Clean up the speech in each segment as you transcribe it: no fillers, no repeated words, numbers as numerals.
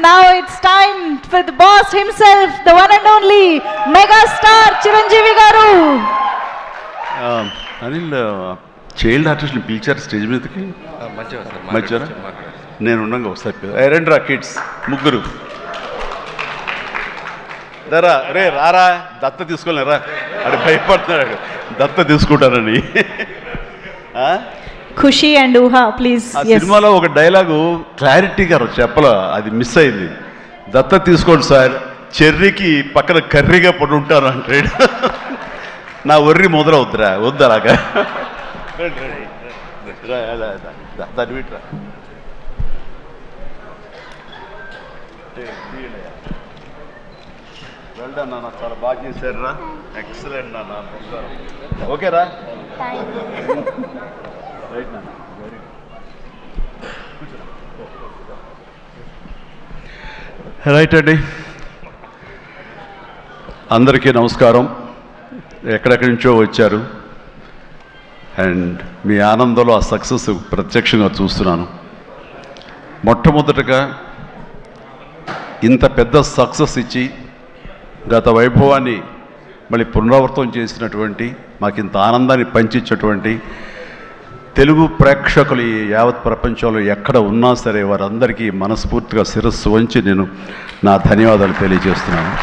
now it's time for the boss himself, the one and only megastar Chiranjeevi garu. Anil child ఆర్టిస్ట్ని పిలిచారు stage మీదకి. మంచిగా నేను ఉన్నాగా ఒకసారి రండి రా కిడ్స్ ముగ్గురు రా రే రారా దత్త తీసుకోలేరా అది భయపడుతున్నాడు దత్త తీసుకుంటానని. ఖుషి అండ్ ఊహా ప్లీజ్. ఆ సినిమాలో ఒక డైలాగు క్లారిటీగా చెప్పలా, అది మిస్ అయింది. దత్త తీసుకోండి సార్, చెర్రీకి పక్కన కర్రీగా పడి ఉంటాను అంటాడు. నా ఒర్రి మొదలవుద్దురా వద్దు అలాగా. దాన్ని విట్రా వెల్డన్ నాన్న, చాలా బాగా చేశారు రా, ఎక్సలెంట్ నాన్న, ఓకేరా రైట్ నాన్న, వెరీ గుడ్. రైట్ అండి, అందరికీ నమస్కారం. ఎక్కడెక్కడి నుంచో వచ్చారు అండ్ మీ ఆనందంలో ఆ సక్సెస్ ప్రత్యక్షంగా చూస్తున్నాను. మొట్టమొదటగా ఇంత పెద్ద సక్సెస్ ఇచ్చి గత వైభవాన్ని మళ్ళీ పునరావృతం చేసినటువంటి, మాకు ఇంత ఆనందాన్ని పంచించేటువంటి తెలుగు ప్రేక్షకులు ఈ యావత్ ప్రపంచంలో ఎక్కడ ఉన్నా సరే వారందరికీ మనస్ఫూర్తిగా శిరస్సు వంచి నేను నా ధన్యవాదాలు తెలియజేస్తున్నాను.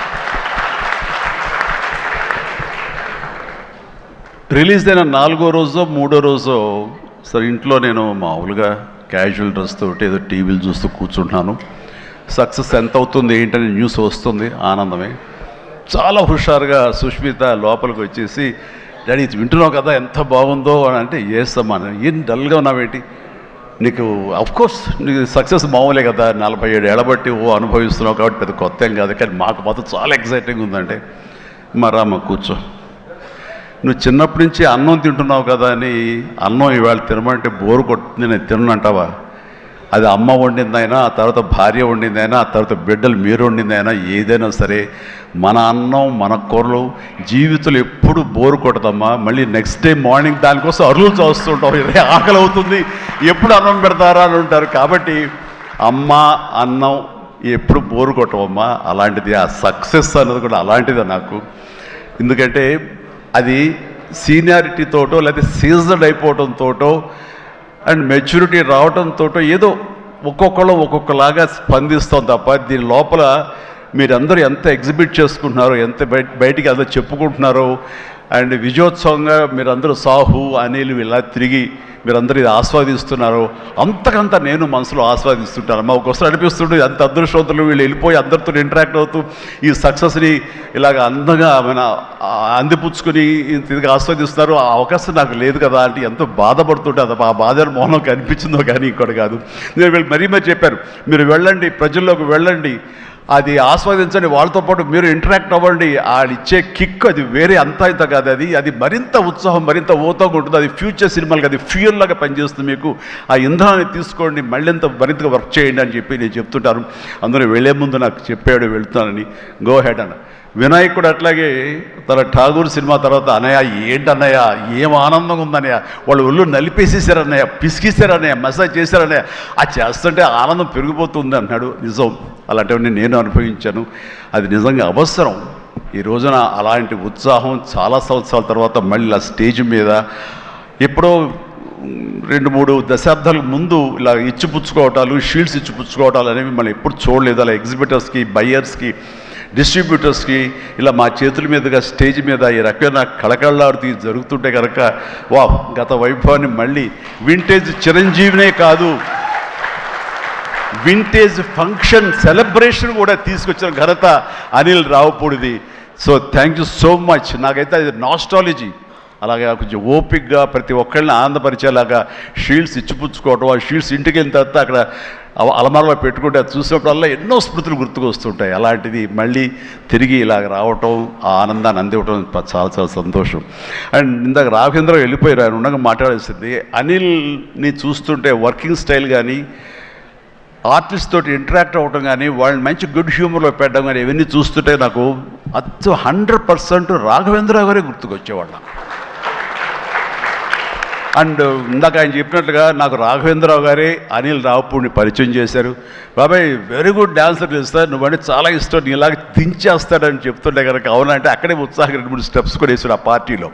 రిలీజ్ అయిన 4వ రోజో 3వ రోజో సరే ఇంట్లో నేను మామూలుగా క్యాజువల్ డ్రెస్ తోటి ఏదో టీవీలు చూస్తూ కూర్చుంటున్నాను. సక్సెస్ ఎంత అవుతుంది ఏంటని న్యూస్ వస్తుంది, ఆనందమే. చాలా హుషారుగా సుష్మిత లోపలికి వచ్చేసి, డాడీ వింటున్నావు కదా ఎంత బాగుందో అని అంటే, ఏసమ్మా ఏం డల్గా ఉన్నావేంటి, నీకు అఫ్కోర్స్ నీకు సక్సెస్ మామూలే కదా, 47 ఏళ్ళ బట్టి అనుభవిస్తున్నావు కాబట్టి పెద్ద కొత్త ఏం కాదు, కానీ మాకు మాత్రం చాలా ఎక్సైటింగ్ ఉందంటే, మరమ్మ కూర్చో, నువ్వు చిన్నప్పటి నుంచి అన్నం తింటున్నావు కదా అని అన్నం ఇవాళ తినమంటే బోరు కొట్టుతుంది, నేను తినంటావా? అది అమ్మ వండిందైనా, ఆ తర్వాత భార్య వండిందైనా, ఆ తర్వాత బిడ్డలు మీరు వండిందైనా, ఏదైనా సరే మన అన్నం మన కూరలు జీవితంలో ఎప్పుడు బోరు కొట్టదమ్మా. మళ్ళీ నెక్స్ట్ డే మార్నింగ్ దానికోసం అరువులు చూస్తుంటాం, ఆకలి అవుతుంది, ఎప్పుడు అన్నం పెడతారా అని ఉంటారు. కాబట్టి అమ్మ అన్నం ఎప్పుడు బోరు కొట్టవమ్మా. అలాంటిది ఆ సక్సెస్ అన్నది కూడా అలాంటిదే నాకు. ఎందుకంటే అది సీనియారిటీతోటో లేకపోతే సీజన్ అయిపోవడంతోటో అండ్ మెచ్యూరిటీ రావడంతో ఏదో ఒక్కొక్కళ్ళు ఒక్కొక్కలాగా స్పందిస్తాం తప్ప, దీని లోపల మీరందరూ ఎంత ఎగ్జిబిట్ చేసుకుంటున్నారో, ఎంత బయటికి అందరూ చెప్పుకుంటున్నారో, అండ్ విజయోత్సవంగా మీరందరూ సాహు అనిల్ ఇలా తిరిగి మీరందరూ ఇది ఆస్వాదిస్తున్నారో, అంతకంతా నేను మనసులో ఆస్వాదిస్తుంటాను. మా ఒకసారి అనిపిస్తుంటే అంత అదృష్టవంతులు వీళ్ళు వెళ్ళిపోయి అందరితో ఇంటరాక్ట్ అవుతూ ఈ సక్సెస్ని ఇలాగ అందంగా మన అందిపుచ్చుకొని తిరిగి ఆస్వాదిస్తున్నారు. ఆ అవకాశం నాకు లేదు కదా అంటే ఎంతో బాధపడుతుంటే, అది ఆ బాధ మౌనం కనిపించిందో కానీ ఇంకోటి కాదు. నేను వీళ్ళు మరీ చెప్పారు, మీరు వెళ్ళండి, ప్రజల్లోకి వెళ్ళండి, అది ఆస్వాదించండి, వాళ్ళతో పాటు మీరు ఇంటరాక్ట్ అవ్వండి, వాళ్ళు ఇచ్చే కిక్ అది వేరే అంతా ఇంత కాదు, అది మరింత ఉత్సాహం మరింత ఓతోగా ఉంటుంది. అది ఫ్యూచర్ సినిమాలకి అది ఫ్యూయల్ లాగా పనిచేస్తుంది. మీకు ఆ ఇంధనాన్ని తీసుకోండి, మరింతగా వర్క్ చేయండి అని చెప్పి నేను చెప్తుంటాను. అందరూ వెళ్ళే ముందు నాకు చెప్పాడు వెళ్తానని, గో హెడ్ అన్న. వినాయకుడు అట్లాగే తన ఠాగూర్ సినిమా తర్వాత, అన్నయ్య ఏంటన్నయ్య ఏం ఆనందంగా ఉందన్నయ్య, వాళ్ళు ఒళ్ళు నలిపేసేసారన్నయ్య, పిసికిసారన్నయ్య, మసాజ్ చేశారన్నయ్య, ఆ చేస్తుంటే ఆనందం పెరిగిపోతుంది అన్నాడు. నిజం, అలాంటివన్నీ నేను అనుభవించాను. అది నిజంగా అవసరం. ఈ రోజున అలాంటి ఉత్సాహం చాలా సంవత్సరాల తర్వాత మళ్ళీ ఆ స్టేజ్ మీద ఎప్పుడో 2-3 దశాబ్దాల ముందు ఇలా ఇచ్చిపుచ్చుకోవటాలు, షీల్డ్స్ ఇచ్చిపుచ్చుకోవటాలు అనేవి మనం ఎప్పుడు చూడలేదు. అలా ఎగ్జిబిటర్స్కి, బయ్యర్స్కి, డిస్ట్రిబ్యూటర్స్కి ఇలా మా చేతుల మీదుగా స్టేజ్ మీద ఈ రకమైన కళకళలాడుతూ జరుగుతుంటే కనుక, వా గత వైభవాన్ని మళ్ళీ వింటేజ్ చిరంజీవినే కాదు, వింటేజ్ ఫంక్షన్ సెలబ్రేషన్ కూడా తీసుకొచ్చిన ఘనత అనిల్ రావుపూడిది. So thank you so much. నాకైతే అది నాస్టాలజీ. అలాగే కొంచెం ఓపిక్గా ప్రతి ఒక్కళ్ళని ఆనందపరిచేలాగా షీల్డ్స్ ఇచ్చిపుచ్చుకోవటం, ఆ షీల్డ్స్ ఇంటికి వెళ్ళిన తర్వాత అక్కడ అలమారలో పెట్టుకుంటే అది చూసినప్పుడల్లా ఎన్నో స్మృతులు గుర్తుకు వస్తుంటాయి. అలాంటిది మళ్ళీ తిరిగి ఇలాగ రావటం, ఆ ఆనందాన్ని అందివ్వటం చాలా చాలా సంతోషం. అండ్ ఇందాక రాఘవేంద్ర వెళ్ళిపోయారు, ఆయన ఉండగా మాట్లాడేసింది. అనిల్ని చూస్తుంటే వర్కింగ్ స్టైల్ కానీ, ఆర్టిస్ట్ తోటి ఇంటరాక్ట్ అవ్వటం కానీ, వాళ్ళని మంచి గుడ్ హ్యూమర్లో పెట్టడం కానీ, ఇవన్నీ చూస్తుంటే నాకు 100% రాఘవేంద్ర గారే గుర్తుకొచ్చేవాళ్ళ. అండ్ ఇందాక ఆయన చెప్పినట్లుగా నాకు రాఘవేంద్రరావు గారే అనిల్ రావుపూడిని పరిచయం చేశారు. బాబాయ్ వెరీ గుడ్ డాన్సర్ చేస్తారు, నువ్వంటే చాలా ఇష్టం, నీ ఇలాగ దించేస్తాడని చెప్తుంటే కనుక అవునంటే అక్కడే ఉత్సాహం 2-3 స్టెప్స్ కూడా వేసాడు ఆ పార్టీలో.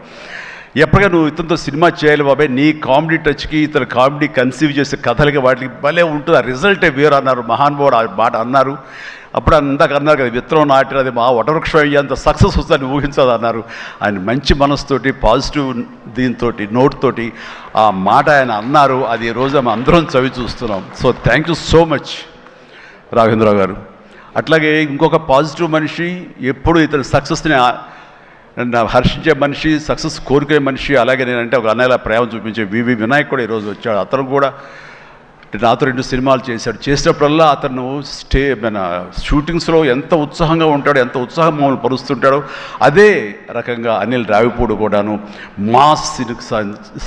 ఎప్పటిగా నువ్వు ఇతనితో సినిమా చేయాలి బాబాయ్, నీ కామెడీ టచ్కి ఇతను కామెడీ కన్సీవ్ చేసే కథలకి వాటికి భలే ఉంటుంది, ఆ రిజల్టే వేరు అన్నారు మహానుభావుడు, ఆ మాట అన్నారు. అప్పుడు అందాక అన్నారు కదా, విత్తనం నాటిన అది మా వటవృక్షం అయ్యేంత సక్సెస్ వస్తుందని ఊహించదు అన్నారు. ఆయన మంచి మనసుతోటి పాజిటివ్ దీంతో నోట్తోటి ఆ మాట ఆయన అన్నారు. అది ఈరోజు మేము అందరం చవి చూస్తున్నాం. So thank you so much Raghavendra Rao గారు. అట్లాగే ఇంకొక పాజిటివ్ మనిషి, ఎప్పుడు ఇతని సక్సెస్ని హర్షించే మనిషి, సక్సెస్ కోరుకునే మనిషి. అలాగే నేనంటే ఒక అన్నయ్యలా ప్రేమ చూపించే వివి వినాయక్ కూడా ఈరోజు వచ్చాడు. అతను కూడా నాతో 2 సినిమాలు చేశాడు. చేసినప్పుడల్లా అతను మన షూటింగ్స్లో ఎంత ఉత్సాహంగా ఉంటాడో, ఎంత ఉత్సాహం మమ్మల్ని పరుస్తుంటాడో అదే రకంగా అనిల్ రావిపూడి కూడాను మాస్కి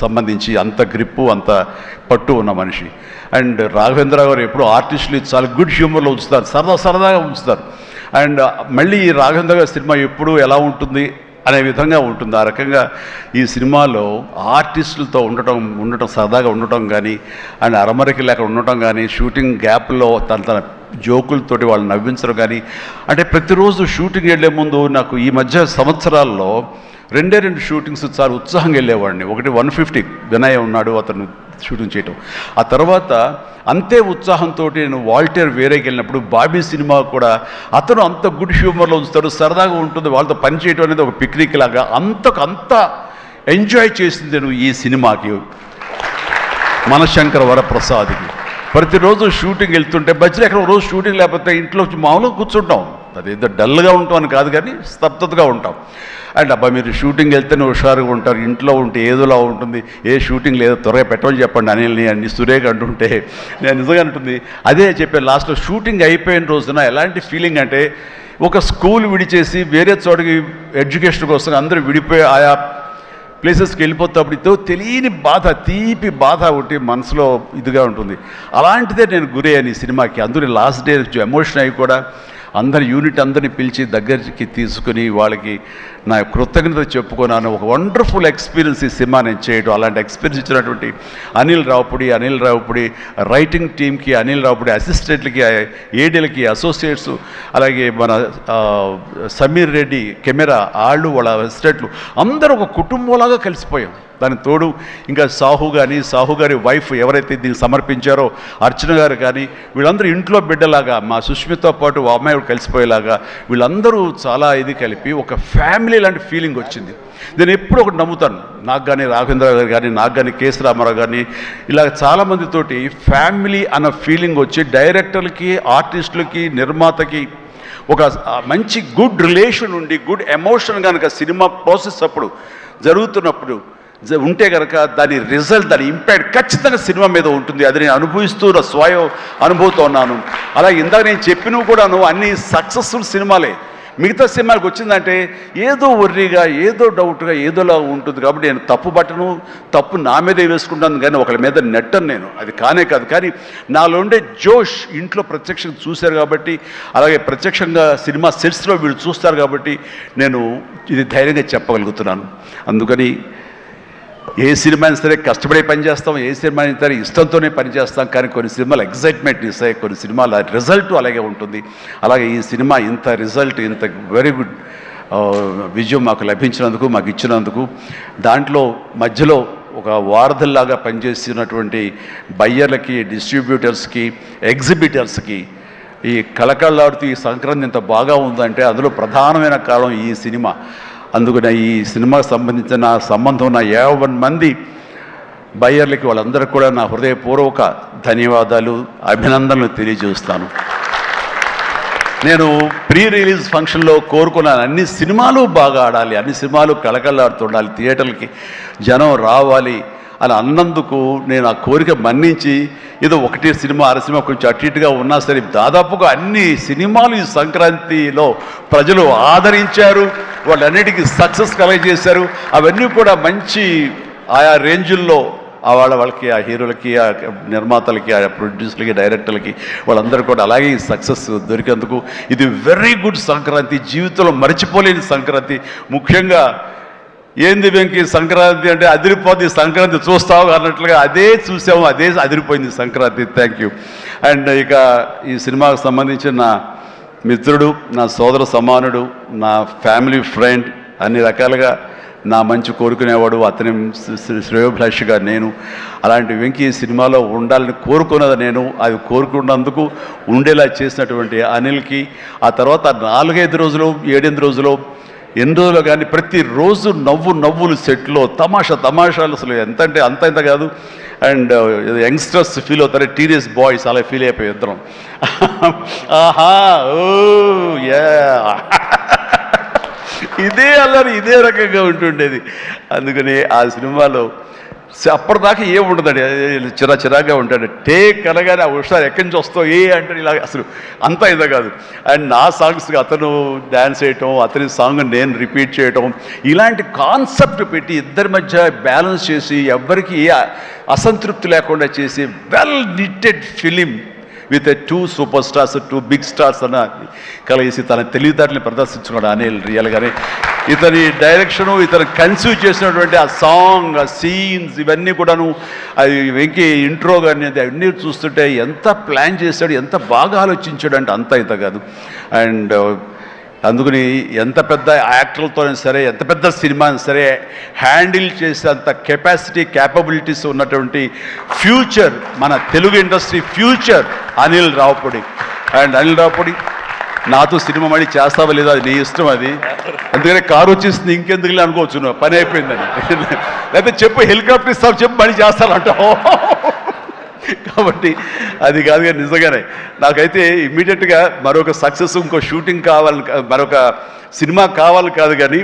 సంబంధించి అంత గ్రిప్పు, అంత పట్టు ఉన్న మనిషి. అండ్ రాఘవేంద్రరావు గారు ఎప్పుడు ఆర్టిస్టులు చాలా గుడ్ హ్యూమర్లో ఉంచుతారు, సరదాగా ఉంచుతారు. అండ్ మళ్ళీ ఈ రాఘవేంద్ర గారి సినిమా ఎప్పుడు ఎలా ఉంటుంది అనే విధంగా ఉంటుంది. ఆ రకంగా ఈ సినిమాలో ఆర్టిస్టులతో ఉండటం సరదాగా ఉండటం కానీ, అండ్ అరమరికి లేక ఉండటం కానీ, షూటింగ్ గ్యాప్లో తన జోకులతోటి వాళ్ళు నవ్వించడం కానీ, అంటే ప్రతిరోజు షూటింగ్ వెళ్ళే ముందు నాకు ఈ మధ్య సంవత్సరాల్లో 2 షూటింగ్స్ చాలా ఉత్సాహంగా వెళ్ళేవాడిని. ఒకటి 150 వినయ్ ఉన్నాడు, అతను షూటింగ్ చేయటం. ఆ తర్వాత అంతే ఉత్సాహంతో నేను వాల్టేర్ వేరేకి వెళ్ళినప్పుడు బాబీ సినిమా కూడా అతను అంత గుడ్ హ్యూమర్లో ఉంచుతాడు, సరదాగా ఉంటుంది, వాళ్ళతో పని చేయడం అనేది ఒక పిక్నిక్ లాగా అంత ఎంజాయ్ చేసింది నేను ఈ సినిమాకి. మనశంకర వరప్రసాద్కి ప్రతిరోజు షూటింగ్ వెళ్తుంటే మధ్యలో ఎక్కడ రోజు షూటింగ్ లేకపోతే ఇంట్లో మామూలుగా కూర్చుంటాం, అదేదో డల్గా ఉంటాం అని కాదు కానీ స్తబ్దతగా ఉంటాం. అండ్ అబ్బా మీరు షూటింగ్ వెళ్తేనే హుషారుగా ఉంటారు, ఇంట్లో ఉంటే ఏదోలా ఉంటుంది, ఏ షూటింగ్ లేదో త్వరగా పెట్టమని చెప్పండి అనిల్ని అన్ని సురేఖ అంటుంటే నేను నిజంగా అంటుంది. అదే చెప్పాను లాస్ట్లో షూటింగ్ అయిపోయిన రోజున ఎలాంటి ఫీలింగ్ అంటే ఒక స్కూల్ విడిచేసి వేరే చోటకి ఎడ్యుకేషన్ కోసం అందరూ విడిపోయి ఆయా ప్లేసెస్కి వెళ్ళిపోతాప్పుడు తెలియని బాధ, తీపి బాధ ఒకటి మనసులో ఇదిగా ఉంటుంది. అలాంటిదే నేను గురయ్యాను ఈ సినిమాకి. అందులో లాస్ట్ డే ఎమోషన్ అయ్యి కూడా అందరిని పిలిచి దగ్గరికి తీసుకుని వాళ్ళకి నా కృతజ్ఞత చెప్పుకున్నాను. ఒక వండర్ఫుల్ ఎక్స్పీరియన్స్ ఈ సినిమా నేను చేయడం. అలాంటి ఎక్స్పీరియన్స్ ఇచ్చినటువంటి అనిల్ రావుపూడి రైటింగ్ టీమ్కి, అనిల్ రావుపూడి అసిస్టెంట్లకి, ఏడీలకి, అసోసియేట్స్, అలాగే మన సమీర్ రెడ్డి కెమెరా వాళ్ళ అసిస్టెంట్లు అందరూ ఒక కుటుంబంలాగా కలిసిపోయాం. దానికి తోడు ఇంకా సాహు గారి వైఫ్ ఎవరైతే దీన్ని సమర్పించారో అర్చన గారు కానీ వీళ్ళందరూ ఇంట్లో బిడ్డలాగా, మా సుష్మితో పాటు ఆ అమ్మాయి కలిసిపోయేలాగా వీళ్ళందరూ చాలా ఇది కలిపి ఒక ఫ్యామిలీ లాంటి ఫీలింగ్ వచ్చింది. నేను ఎప్పుడు ఒకటి నమ్ముతాను, నాకు కానీ రాఘవేంద్ర గారు కానీ, నాకు కానీ కేఎస్ రామారావు కానీ, ఇలా చాలామందితోటి ఫ్యామిలీ అన్న ఫీలింగ్ వచ్చి డైరెక్టర్లకి, ఆర్టిస్టులకి, నిర్మాతకి ఒక మంచి గుడ్ రిలేషన్ ఉండి, గుడ్ ఎమోషన్ కనుక సినిమా ప్రాసెస్ అప్పుడు జరుగుతున్నప్పుడు ఉంటే కనుక దాని రిజల్ట్, దాని ఇంపాక్ట్ ఖచ్చితంగా సినిమా మీద ఉంటుంది. అది నేను అనుభవిస్తూ నా స్వయం అనుభూతో ఉన్నాను. అలాగే ఇందాక నేను చెప్పినవి కూడాను అన్ని సక్సెస్ఫుల్ సినిమాలే. మిగతా సినిమాలకు వచ్చిందంటే ఏదో వర్రీగా, ఏదో డౌట్గా, ఏదోలా ఉంటుంది. కాబట్టి నేను తప్పు నా మీదే వేసుకుంటాను కానీ ఒకళ్ళ మీద నెట్టను నేను, అది కానే కాదు. కానీ నాలో ఉండే జోష్ ఇంట్లో ప్రత్యక్షంగా చూశారు కాబట్టి, అలాగే ప్రత్యక్షంగా సినిమా సెట్స్లో వీళ్ళు చూస్తారు కాబట్టి నేను ఇది ధైర్యంగా చెప్పగలుగుతున్నాను. అందుకని ఏ సినిమా అయినా సరే కష్టపడే పనిచేస్తాం, ఏ సినిమా అయినా సరే ఇష్టంతోనే పనిచేస్తాం. కానీ కొన్ని సినిమాలు ఎగ్జైట్మెంట్ ఇస్తాయి, కొన్ని సినిమాల రిజల్ట్ అలాగే ఉంటుంది. అలాగే ఈ సినిమా ఇంత రిజల్ట్, ఇంత వెరీ గుడ్ విజయం మాకు లభించినందుకు, మాకు ఇచ్చినందుకు, దాంట్లో మధ్యలో ఒక వారధల్లాగా పనిచేస్తున్నటువంటి బయ్యర్లకి, డిస్ట్రిబ్యూటర్స్కి, ఎగ్జిబిటర్స్కి ఈ కళకళలాడుతూ ఈ సంక్రాంతి ఇంత బాగా ఉందంటే అందులో ప్రధానమైన కారణం ఈ సినిమా. అందుకని ఈ సినిమాకు సంబంధించిన సంబంధం ఉన్న 50 మంది బయ్యర్లకి, వాళ్ళందరికీ కూడా నా హృదయపూర్వక ధన్యవాదాలు, అభినందనలు తెలియజేస్తాను. నేను ప్రీ రిలీజ్ ఫంక్షన్లో కోరుకున్నాను అన్ని సినిమాలు బాగా ఆడాలి, అన్ని సినిమాలు కళకళలాడుతుండాలి, థియేటర్లకి జనం రావాలి అని అన్నందుకు నేను ఆ కోరిక మన్నించి ఏదో 1 సినిమా 6 సినిమా కొంచెం అటు ఇటుగా ఉన్నా సరే దాదాపుగా అన్ని సినిమాలు ఈ సంక్రాంతిలో ప్రజలు ఆదరించారు, వాళ్ళన్నిటికీ సక్సెస్ కలగజేశారు. అవన్నీ కూడా మంచి ఆయా రేంజుల్లో వాళ్ళకి, ఆ హీరోలకి, ఆ నిర్మాతలకి, ఆ ప్రొడ్యూసర్లకి, డైరెక్టర్లకి వాళ్ళందరూ కూడా అలాగే ఈ సక్సెస్ దొరికేందుకు ఇది వెరీ గుడ్ సంక్రాంతి, జీవితంలో మర్చిపోలేని సంక్రాంతి. ముఖ్యంగా ఏంది వెంకీ సంక్రాంతి అంటే అదిరిపోద్ది సంక్రాంతి చూస్తావు అన్నట్లుగా అదే చూసాము, అదే అదిరిపోయింది సంక్రాంతి. Thank you. అండ్ ఇక ఈ సినిమాకు సంబంధించిన నా మిత్రుడు, నా సోదర సమానుడు, నా ఫ్యామిలీ ఫ్రెండ్, అన్ని రకాలుగా నా మంచి కోరుకునేవాడు, అతని శ్రేయోభిలాషిగా నేను. అలాంటి వెంకీ సినిమాలో ఉండాలని కోరుకున్నది నేను. అది కోరుకున్నందుకు ఉండేలా చేసినటువంటి అనిల్కి, ఆ తర్వాత 4-5 రోజులు 7-8 రోజులు ఎన్ని రోజులు కానీ ప్రతిరోజు నవ్వులు సెట్లో తమాషాలు అసలు ఎంత అంటే అంత కాదు. అండ్ యంగ్స్టర్స్ ఫీల్ అవుతారు, టీనేజ్ బాయ్స్ అలా ఫీల్ అయిపోయి ఇద్దరం. ఆహా ఓ యా ఇదే అల్లరి ఇదే రకంగా ఉంటుండేది. అందుకని ఆ సినిమాలో అప్పటిదాకా ఏముండదండి, చిరాగా ఉంటాడు. టేక్ అనగానే ఆ హుషారు ఎక్కడి నుంచి వస్తావు అంటే ఇలా అసలు అంతా ఇదే కాదు. అండ్ నా సాంగ్స్కి అతను డ్యాన్స్ చేయటం, అతని సాంగ్ నేను రిపీట్ చేయటం, ఇలాంటి కాన్సెప్ట్ పెట్టి ఇద్దరి మధ్య బ్యాలెన్స్ చేసి ఎవ్వరికి ఏ అసంతృప్తి లేకుండా చేసి well knitted film with 2 super stars, 2 big stars అన్న కలిసి తన తెలివితేటలను ప్రదర్శించుకున్నాడు అనిల్. రియల్గానే ఇతని డైరెక్షను, ఇతను కన్సీవ్ చేసినటువంటి ఆ సాంగ్, ఆ సీన్స్, ఇవన్నీ కూడాను, అది వెంకీ ఇంట్రో కానీ అవన్నీ చూస్తుంటే ఎంత ప్లాన్ చేశాడు, ఎంత బాగా ఆలోచించాడు అంటే అంత ఇంత కాదు. అండ్ అందుకని ఎంత పెద్ద యాక్టర్లతోనే సరే, ఎంత పెద్ద సినిమాని సరే హ్యాండిల్ చేసే అంత క్యాపబిలిటీస్ ఉన్నటువంటి ఫ్యూచర్, మన Telugu industry future Anil Ravipudi. And Anil Ravipudi నాతో సినిమా మళ్ళీ చేస్తావా లేదా అది నీ ఇష్టం. అది అందుకనే కారు వచ్చేసింది ఇంకెందుకులే అనుకోవచ్చు, నువ్వు పని అయిపోయిందని. లేకపోతే చెప్పు హెలికాప్టర్ ఇస్తావు, చెప్పు మళ్ళీ చేస్తానంటావు. కాబట్టి అది కాదు. కానీ నిజంగానే నాకైతే ఇమ్మీడియట్గా మరొక సక్సెస్, ఇంకో షూటింగ్ కావాలి, మరొక సినిమా కావాలి కాదు, కానీ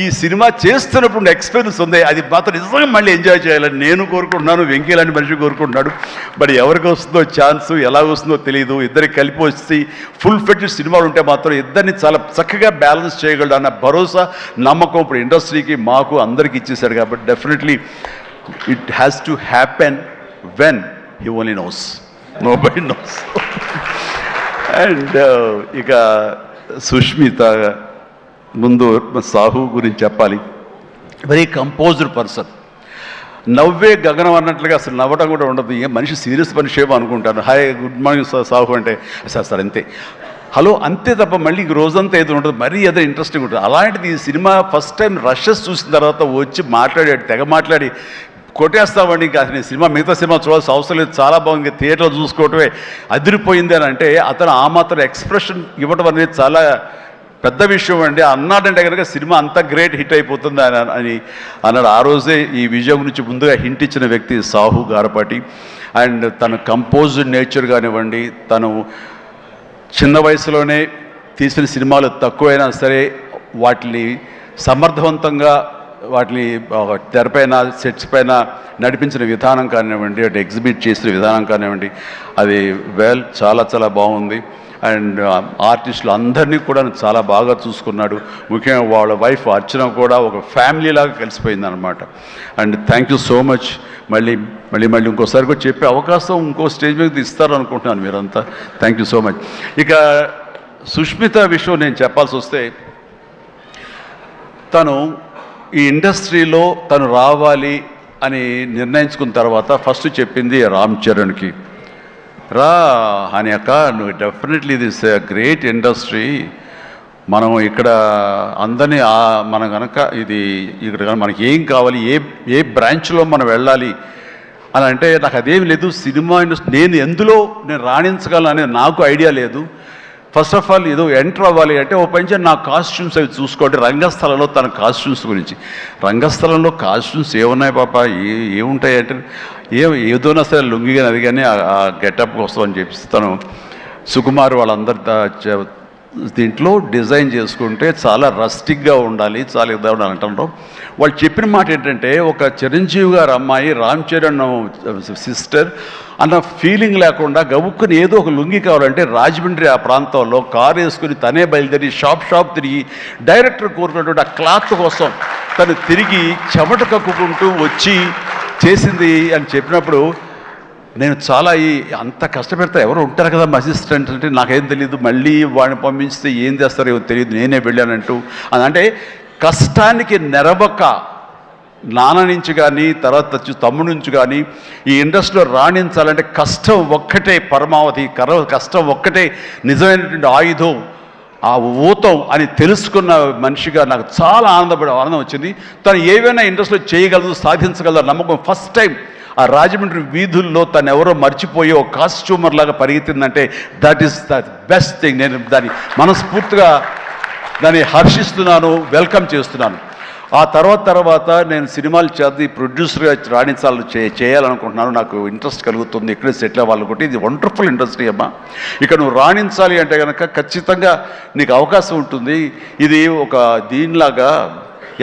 ఈ సినిమా చేస్తున్నప్పుడు ఎక్స్పీరియన్స్ ఉంది, అది మాత్రం నిజంగా మళ్ళీ ఎంజాయ్ చేయాలని నేను కోరుకుంటున్నాను, వెంకీ లాంటి మనిషి కోరుకుంటున్నాడు. బట్ ఎవరికి వస్తుందో ఛాన్స్, ఎలా వస్తుందో తెలియదు. ఇద్దరికి కలిపి వచ్చి ఫుల్ ఫెడ్జ్ సినిమాలు ఉంటే మాత్రం ఇద్దరిని చాలా చక్కగా బ్యాలెన్స్ చేయగలడు అన్న భరోసా, నమ్మకం ఇప్పుడు ఇండస్ట్రీకి, మాకు అందరికీ ఇచ్చేశాడు. కాబట్టి definitely it has to happen when he only knows, nobody knows. And ఇక సుష్మిత ముందు సాహు గురించి చెప్పాలి. వెరీ కంపోజ్డ్ పర్సన్, నవ్వే గగనం అన్నట్లుగా అసలు నవ్వటం కూడా ఉండదు. ఏ మనిషి సీరియస్ మనిషి ఏమో అనుకుంటాను. హాయ్ గుడ్ మార్నింగ్ సాహు అంటే సార్ అంతే, హలో అంతే తప్ప మళ్ళీ రోజంతా ఏదో ఉంటుంది, మరీ ఏదో ఇంట్రెస్టింగ్ ఉంటుంది. అలాంటిది ఈ సినిమా ఫస్ట్ టైం రషెస్ చూసిన తర్వాత వచ్చి మాట్లాడాడు, తెగ మాట్లాడి కొట్టేస్తామండి. ఇంకా అసలు సినిమా మిగతా సినిమా చూడాల్సిన అవసరం లేదు, చాలా బాగుంది, థియేటర్లో చూసుకోవటమే అదిరిపోయింది అని అంటే అతను ఆ మాత్రం ఎక్స్ప్రెషన్ ఇవ్వటం అనేది చాలా పెద్ద విషయం అండి. అన్నాడంటే కనుక సినిమా అంత గ్రేట్ హిట్ అయిపోతుంది అని అన్నాడు. ఆ రోజే ఈ విజయం గురించి ముందుగా హింట్ ఇచ్చిన వ్యక్తి సాహు గారపాటి. అండ్ తన కంపోజ్డ్ నేచర్ కానివ్వండి, తను చిన్న వయసులోనే తీసిన సినిమాలు తక్కువైనా సరే వాటిని సమర్థవంతంగా వాటిని తెరపైన సెట్స్ పైన నడిపించిన విధానం కానివ్వండి, అటు ఎగ్జిబిట్ చేసిన విధానం కానివ్వండి, అది చాలా చాలా బాగుంది. అండ్ ఆర్టిస్టులు అందరినీ కూడా చాలా బాగా చూసుకున్నాడు. ముఖ్యంగా వాళ్ళ వైఫ్ అర్చన కూడా ఒక ఫ్యామిలీ లాగా కలిసిపోయింది అనమాట. And thank you so much. మళ్ళీ ఇంకోసారి కూడా చెప్పే అవకాశం ఇంకో స్టేజ్ మీద ఇస్తారు అనుకుంటున్నాను మీరంతా. Thank you so much. ఇక సుష్మిత విషయం నేను చెప్పాల్సి వస్తే, తను ఈ ఇండస్ట్రీలో తను రావాలి అని నిర్ణయించుకున్న తర్వాత ఫస్ట్ చెప్పింది రామ్ చరణ్కి, రా అని అక్క, నువ్వు డెఫినెట్లీ దిస్ గ్రేట్ ఇండస్ట్రీ, మనం ఇక్కడ అందరినీ మనం కనుక ఇక్కడ మనకి ఏం కావాలి, ఏ బ్రాంచ్లో మనం వెళ్ళాలి అని అంటే నాకు అదేమి లేదు. సినిమా ఇండస్ట్రీ నేను రాణించగలను అనేది నాకు ఐడియా లేదు. ఫస్ట్ ఆఫ్ ఆల్ ఏదో ఎంటర్ అవ్వాలి అంటే ఓ పని నా కాస్ట్యూమ్స్ అవి చూసుకోండి. రంగస్థలంలో తన కాస్ట్యూమ్స్ గురించి, రంగస్థలంలో కాస్ట్యూమ్స్ ఏమున్నాయి పాప, ఏముంటాయి అంటే ఏదోనా సరే లుంగి కానీ అది కానీ ఆ గెటప్ వస్తుందని చెప్పి తను సుకుమార్ వాళ్ళందరి దీంట్లో డిజైన్ చేసుకుంటే చాలా రస్టిక్గా ఉండాలి, చాలా ఇదా ఉండాలి అంటారు. వాళ్ళు చెప్పిన మాట ఏంటంటే, ఒక చిరంజీవి గారు అమ్మాయి రామ్ చరణ్ సిస్టర్ అన్న ఫీలింగ్ లేకుండా గబుక్కుని ఏదో ఒక లుంగి కావాలంటే రాజమండ్రి ఆ ప్రాంతంలో కారు వేసుకుని తనే బయలుదేరి షాప్ తిరిగి డైరెక్టర్ కోరుకున్నటువంటి ఆ క్లాత్ కోసం తను తిరిగి చెమట కక్కుకుంటూ వచ్చి చేసింది అని చెప్పినప్పుడు నేను చాలా అంత కష్టపెడతా ఎవరు ఉంటారు కదా మా అసిస్టెంట్ అంటే నాకేం తెలియదు, మళ్ళీ వాడిని పంపించితే ఏం చేస్తారో ఏమో తెలియదు, నేనే వెళ్ళానంటూ. అంటే కష్టానికి నెరవక నాన్న నుంచి కానీ తర్వాత తమ్ముడి నుంచి కానీ ఈ ఇండస్ట్రీలో రాణించాలంటే కష్టం ఒక్కటే పరమావధి, కష్టం ఒక్కటే నిజమైనటువంటి ఆయుధం, ఆ ఊతం అని తెలుసుకున్న మనిషిగా నాకు చాలా ఆనందం వచ్చింది. తను ఏవైనా ఇండస్ట్రీలో చేయగలదు, సాధించగలదు నమ్మకం. ఫస్ట్ టైం ఆ రాజమండ్రి వీధుల్లో తను ఎవరో మర్చిపోయి ఒక కాస్ట్యూమర్ లాగా పరిగెత్తిందంటే that is the best thing. నేను దాన్ని మనస్ఫూర్తిగా దాన్ని హర్షిస్తున్నాను, వెల్కమ్ చేస్తున్నాను. ఆ తర్వాత నేను సినిమాలు చేసి ప్రొడ్యూసర్గా చేయాలనుకుంటున్నాను. నాకు ఇంట్రెస్ట్ కలుగుతుంది, ఇక్కడే సెటిల్ అవ్వాలనుకుంటే. ఇది వండర్ఫుల్ ఇండస్ట్రీ అమ్మా. ఇక్కడ నువ్వు రాణించాలి అంటే కనుక ఖచ్చితంగా నీకు అవకాశం ఉంటుంది. ఇది ఒక దీనిలాగా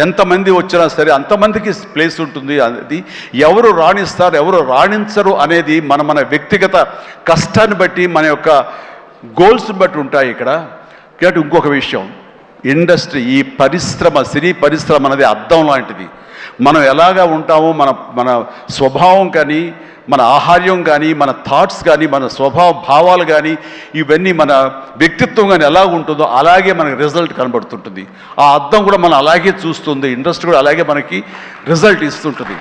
ఎంతమంది వచ్చినా సరే అంతమందికి ప్లేస్ ఉంటుంది. అది ఎవరు రాణిస్తారు ఎవరు రాణించరు అనేది మన వ్యక్తిగత కష్టాన్ని బట్టి, మన యొక్క గోల్స్ని బట్టి ఉంటాయి ఇక్కడ. కాబట్టి ఇంకొక విషయం, ఇండస్ట్రీ, ఈ పరిశ్రమ, సినీ పరిశ్రమ అనేది అద్దం లాంటిది. మనం ఎలాగా ఉంటామో మన స్వభావం కానీ, మన ఆహార్యం కానీ, మన థాట్స్ కానీ, మన స్వభావ భావాలు కానీ, ఇవన్నీ మన వ్యక్తిత్వం కానీ ఎలా ఉంటుందో అలాగే మనకి రిజల్ట్ కనబడుతుంటుంది. ఆ అద్దం కూడా మనం అలాగే చూస్తుంది, ఇండస్ట్రీ కూడా అలాగే మనకి రిజల్ట్ ఇస్తుంటుంది.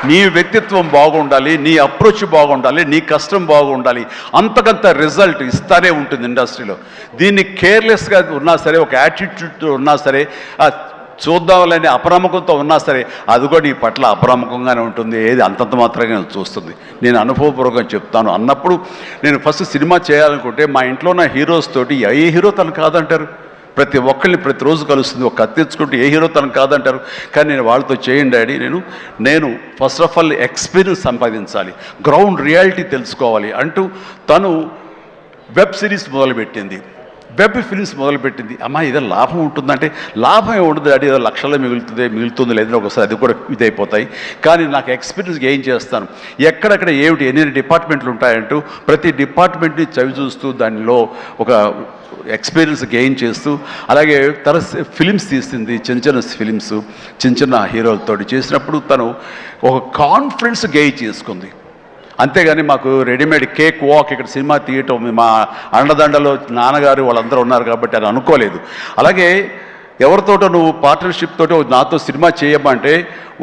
నీ వ్యక్తిత్వం బాగుండాలి, నీ అప్రోచ్ బాగుండాలి, నీ కష్టం బాగుండాలి, అంతకంత రిజల్ట్ ఇస్తానే ఉంటుంది ఇండస్ట్రీలో. దీన్ని కేర్లెస్గా ఉన్నా సరే, ఒక యాటిట్యూడ్ ఉన్నా సరే, చూద్దామని అపనమ్మకంతో ఉన్నా సరే, అది కూడా నీ పట్ల అపనమ్మకంగానే ఉంటుంది. ఏది అంతంత మాత్రంగా చూస్తుంది. నేను అనుభవపూర్వకంగా చెప్తాను. అన్నప్పుడు నేను ఫస్ట్ సినిమా చేయాలనుకుంటే మా ఇంట్లో ఉన్న హీరోస్ తోటి ఏ హీరో తను కాదంటారు. ప్రతి ఒక్కరిని ప్రతిరోజు కలుస్తుంది. ఒక కత్తి తెచ్చుకుంటే ఏ హీరో తను కాదంటారు. కానీ నేను వాళ్ళతో చేయండి డాడీ, నేను ఫస్ట్ ఆఫ్ ఆల్ ఎక్స్పీరియన్స్ సంపాదించాలి, గ్రౌండ్ రియాలిటీ తెలుసుకోవాలి అంటూ తను వెబ్ సిరీస్ మొదలుపెట్టింది, వెబ్ ఫిలిమ్స్ మొదలుపెట్టింది. అమ్మా ఏదో లాభం ఉంటుందంటే లాభం ఉండదు డాడీ, ఏదో లక్షల్లో మిగులుతుంది లేదని ఒకసారి అది కూడా ఇదైపోతాయి. కానీ నాకు ఎక్స్పీరియన్స్ గెయిన్ చేస్తాను, ఎక్కడెక్కడ ఏమిటి ఎన్ని డిపార్ట్మెంట్లు ఉంటాయంటూ ప్రతి డిపార్ట్మెంట్ని చవి చూస్తూ దానిలో ఒక ఎక్స్పీరియన్స్ గెయిన్ చేస్తూ, అలాగే తన ఫిలిమ్స్ తీసింది, చిన్న ఫిలిమ్స్ చిన్న హీరోలతో చేసినప్పుడు తను ఒక కాన్ఫిడెన్స్ గెయిన్ చేసుకుంది. అంతేగాని మాకు రెడీమేడ్ కేక్ వాక్ ఇక్కడ సినిమా తీయటం, మా అండదండలో నాన్నగారు వాళ్ళందరూ ఉన్నారు కాబట్టి అని అనుకోలేదు. అలాగే ఎవరితోటో నువ్వు పార్ట్నర్షిప్ తోటి నాతో సినిమా చేయమంటే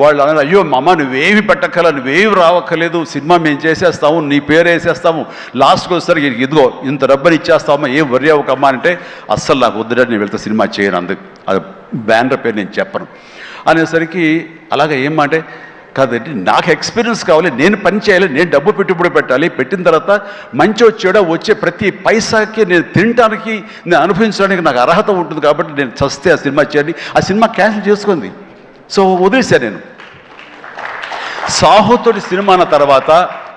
వాళ్ళు అన్నారు, అయ్యో అమ్మ నువ్వేమి పెట్టక్కల, నువ్వేమి రావక్కర్లేదు, సినిమా మేము చేసేస్తాము, నీ పేరు వేసేస్తాము, లాస్ట్కి వస్తారు ఇదిగో ఇంత డబ్బని ఇచ్చేస్తామా, ఏం వరి అవ్వకమ్మా అంటే అస్సలు నాకు వద్దురా, నేను వెళ్తే సినిమా చేయను, అందుకు అది బ్యానర్ పేరు నేను చెప్పను అనేసరికి అలాగే ఏమంటే కాదండి, నాకు ఎక్స్పీరియన్స్ కావాలి, నేను పని చేయాలి, నేను డబ్బు పెట్టుబడి పెట్టాలి, పెట్టిన తర్వాత మంచి వచ్చే ప్రతి పైసాకి నేను తినడానికి, నేను అనుభవించడానికి నాకు అర్హత ఉంటుంది కాబట్టి నేను చస్తే ఆ సినిమా చేయాలి. ఆ సినిమా క్యాన్సిల్ చేసుకుంది. సో వదిలేశాను నేను. సాహుతోటి సినిమా అన్న తర్వాత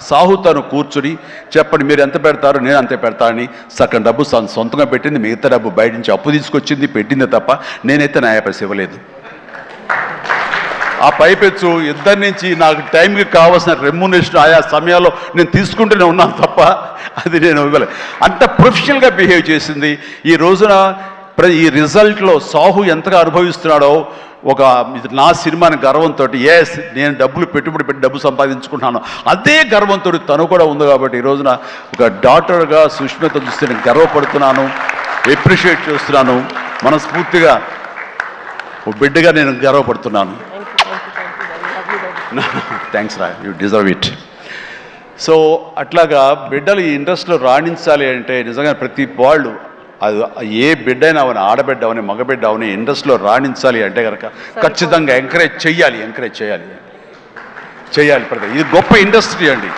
సాహు తను కూర్చుని చెప్పండి మీరు ఎంత పెడతారు, నేను అంతే పెడతానని సగం డబ్బు సొంతంగా పెట్టింది, మిగతా డబ్బు బయట నుంచి అప్పు తీసుకొచ్చింది, పెట్టిందే తప్ప నేనైతే న్యాయపరిసి ఇవ్వలేదు. ఆ పైపెచ్చు ఇద్దరి నుంచి నాకు టైంకి కావాల్సిన రెమ్యునరేషన్ ఆయా సమయాల్లో నేను తీసుకుంటూనే ఉన్నాను తప్ప అది నేను ఇవ్వలేదు. అంత ప్రొఫెషనల్గా బిహేవ్ చేసింది. ఈ రోజున ఈ రిజల్ట్లో సాహు ఎంతగా అనుభవిస్తున్నాడో, ఒక నా సినిమాని గర్వంతో, ఎస్ నేను పెట్టుబడి పెట్టి డబ్బు సంపాదించుకుంటున్నాను అదే గర్వంతో తను కూడా ఉంది. కాబట్టి ఈ రోజున ఒక డాటర్గా సుష్మిత చూస్తే నేను గర్వపడుతున్నాను, ఎప్రిషియేట్ చేస్తున్నాను, మనస్ఫూర్తిగా ఓ బిడ్డగా నేను గర్వపడుతున్నాను. థ్యాంక్స్ రా, యూ డిజర్వ్ ఇట్. సో అట్లాగా బిడ్డలు ఈ ఇండస్ట్రీలో రాణించాలి అంటే నిజంగా ప్రతి వాళ్ళు, అది ఏ బిడ్డ అయినా అవని, ఆడబిడ్డ అవని, మగబిడ్డ అవని, ఇండస్ట్రీలో రాణించాలి అంటే కనుక ఖచ్చితంగా ఎంకరేజ్ చేయాలి. ప్రతి ఇది గొప్ప ఇండస్ట్రీ అండి.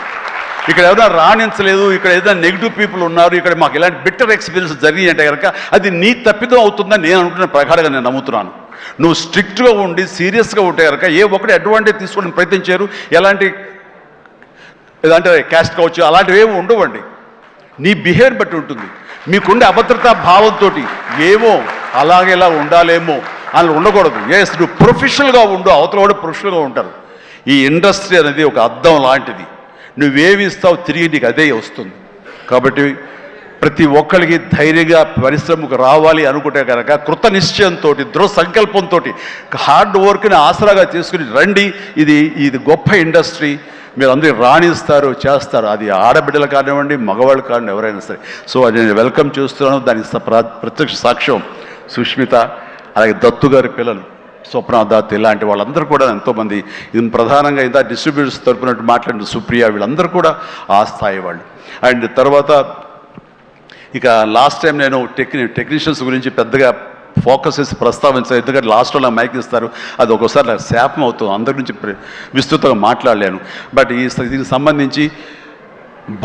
ఇక్కడ ఎవరైనా రాణించలేదు, ఇక్కడ ఏదైనా నెగిటివ్ పీపుల్ ఉన్నారు, ఇక్కడ మాకు ఇలాంటి బిట్టర్ ఎక్స్పీరియన్స్ జరిగి అంటే కనుక అది నీ తప్పిదం అవుతుందని నేను అనుకున్న ప్రకారంగా నేను నమ్ముతున్నాను. నువ్వు స్ట్రిక్ట్గా ఉండి సీరియస్గా ఉంటే కనుక ఏ ఒక్కటి అడ్వాంటేజ్ తీసుకోవడానికి ప్రయత్నించారు, ఎలాంటి ఏదంటే క్యాస్ట్ కావచ్చు అలాంటివి ఏమి ఉండవండి. నీ బిహేవియర్ బట్టి ఉంటుంది. మీకుండే అభద్రతా భావంతో ఏమో అలాగేలా ఉండాలేమో అని ఉండకూడదు. ఎస్ నువ్వు ప్రొఫెషనల్గా ఉండు, అవతల కూడా ప్రొఫెషనల్గా ఉంటారు. ఈ ఇండస్ట్రీ అనేది ఒక అద్దం లాంటిది. నువ్వేమి ఇస్తావు తిరిగి నీకు అదే వస్తుంది. కాబట్టి ప్రతి ఒక్కరికి ధైర్యంగా పరిశ్రమకు రావాలి అనుకుంటే కనుక కృత నిశ్చయంతో, దృఢ సంకల్పంతో, హార్డ్ వర్క్ని ఆసరాగా తీసుకుని రండి. ఇది గొప్ప ఇండస్ట్రీ. మీరు అందరూ రాణిస్తారు, చేస్తారు. అది ఆడబిడ్డలు కానివ్వండి, మగవాళ్ళు కానివ్వండి, ఎవరైనా సరే. సో అది నేను వెల్కమ్ చేస్తున్నాను. దానికి ప్రత్యక్ష సాక్ష్యం సుష్మిత. అలాగే దత్తు గారి పిల్లలు స్వప్న దత్ ఇలాంటి వాళ్ళందరూ కూడా ఎంతోమంది, ఇది ప్రధానంగా ఇంత డిస్ట్రిబ్యూటర్స్ తరపునట్టు మాట్లాడిన సుప్రియ, వీళ్ళందరూ కూడా ఆ స్థాయి వాళ్ళు. అండ్ తర్వాత ఇక లాస్ట్ టైం నేను టెక్నీషియన్స్ గురించి పెద్దగా ఫోకస్ చేసి ప్రస్తావించాను, ఎందుకంటే లాస్ట్లో నాకు మైక్ ఇస్తారు, అది ఒక్కోసారి నాకు శాపం అవుతుంది, అందరి గురించి విస్తృతంగా మాట్లాడలేను. బట్ దీనికి సంబంధించి